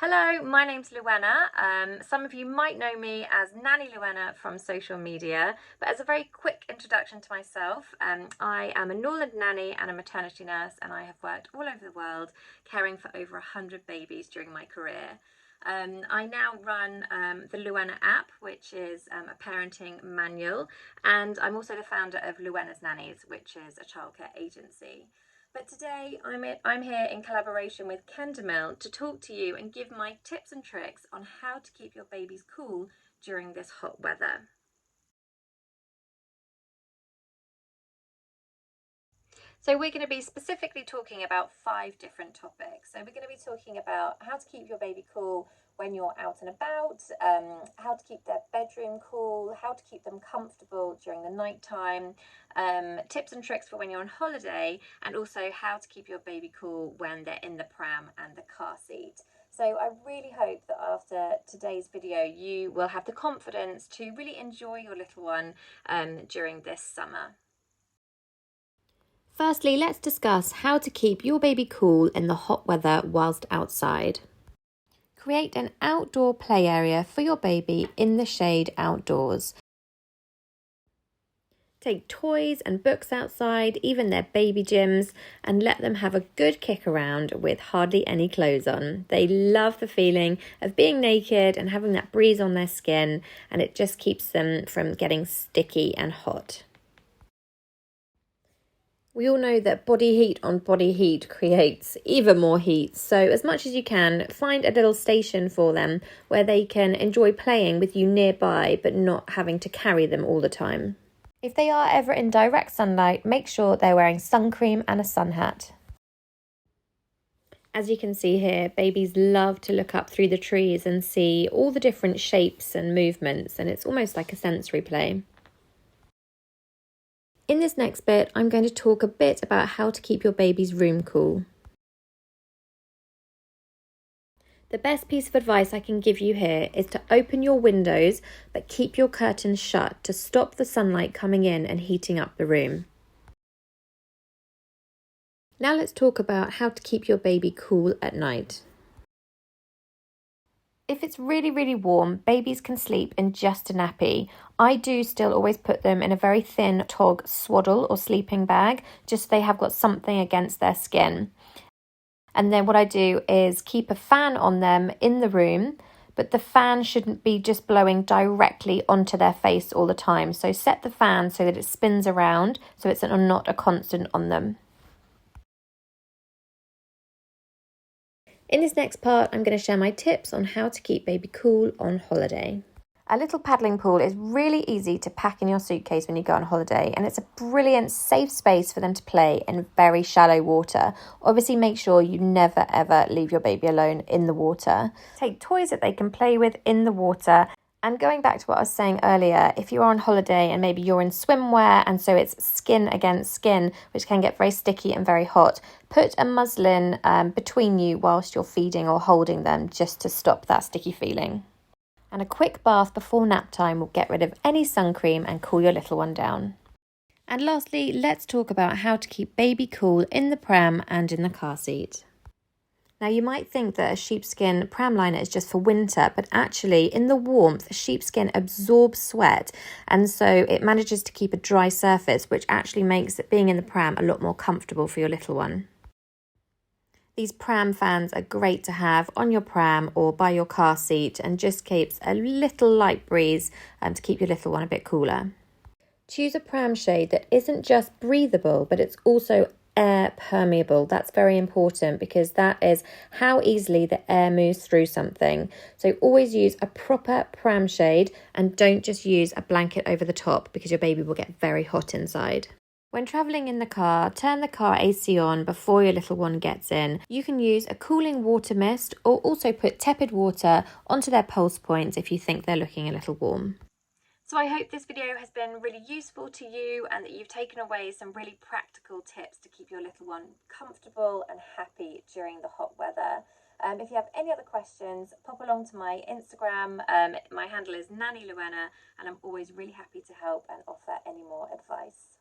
Hello, my name's Louenna. Some of you might know me as Nanny Louenna from social media, but as a very quick introduction to myself, I am a Norland nanny and a maternity nurse, and I have worked all over the world caring for over 100 babies during my career. I now run the Louenna app, which is a parenting manual, and I'm also the founder of Louenna's Nannies, which is a childcare agency. But today I'm here in collaboration with Kendamil to talk to you and give my tips and tricks on how to keep your babies cool during this hot weather. So we're going to be specifically talking about 5 different topics. So we're going to be talking about how to keep your baby cool when you're out and about, how to keep their bedroom cool, how to keep them comfortable during the night time, tips and tricks for when you're on holiday, and also how to keep your baby cool when they're in the pram and the car seat. So I really hope that after today's video you will have the confidence to really enjoy your little one during this summer. Firstly, let's discuss how to keep your baby cool in the hot weather whilst outside. Create an outdoor play area for your baby in the shade outdoors. Take toys and books outside, even their baby gyms, and let them have a good kick around with hardly any clothes on. They love the feeling of being naked and having that breeze on their skin, and it just keeps them from getting sticky and hot. We all know that body heat on body heat creates even more heat, so as much as you can, find a little station for them where they can enjoy playing with you nearby but not having to carry them all the time. If they are ever in direct sunlight, make sure they're wearing sun cream and a sun hat. As you can see here, babies love to look up through the trees and see all the different shapes and movements, and it's almost like a sensory play. In this next bit, I'm going to talk a bit about how to keep your baby's room cool. The best piece of advice I can give you here is to open your windows but keep your curtains shut to stop the sunlight coming in and heating up the room. Now let's talk about how to keep your baby cool at night. If it's really warm, babies can sleep in just a nappy. I do still always put them in a very thin tog swaddle or sleeping bag, just so they have got something against their skin. And then what I do is keep a fan on them in the room, but the fan shouldn't be just blowing directly onto their face all the time. So set the fan so that it spins around, so it's not a constant on them. In this next part, I'm going to share my tips on how to keep baby cool on holiday. A little paddling pool is really easy to pack in your suitcase when you go on holiday, and it's a brilliant safe space for them to play in very shallow water. Obviously, make sure you never ever leave your baby alone in the water. Take toys that they can play with in the water. And going back to what I was saying earlier, if you're on holiday and maybe you're in swimwear and so it's skin against skin, which can get very sticky and very hot, put a muslin between you whilst you're feeding or holding them just to stop that sticky feeling. And a quick bath before nap time will get rid of any sun cream and cool your little one down. And lastly, let's talk about how to keep baby cool in the pram and in the car seat. Now, you might think that a sheepskin pram liner is just for winter, but actually in the warmth, sheepskin absorbs sweat, and so it manages to keep a dry surface, which actually makes being in the pram a lot more comfortable for your little one. These pram fans are great to have on your pram or by your car seat and just keeps a little light breeze to keep your little one a bit cooler. Choose a pram shade that isn't just breathable, but it's also air permeable. That's very important because that is how easily the air moves through something. So always use a proper pram shade and don't just use a blanket over the top because your baby will get very hot inside. When travelling in the car, turn the car AC on before your little one gets in. You can use a cooling water mist or also put tepid water onto their pulse points if you think they're looking a little warm. So I hope this video has been really useful to you and that you've taken away some really practical tips to keep your little one comfortable and happy during the hot weather. If you have any other questions, pop along to my Instagram. My handle is Nanny Louenna, and I'm always really happy to help and offer any more advice.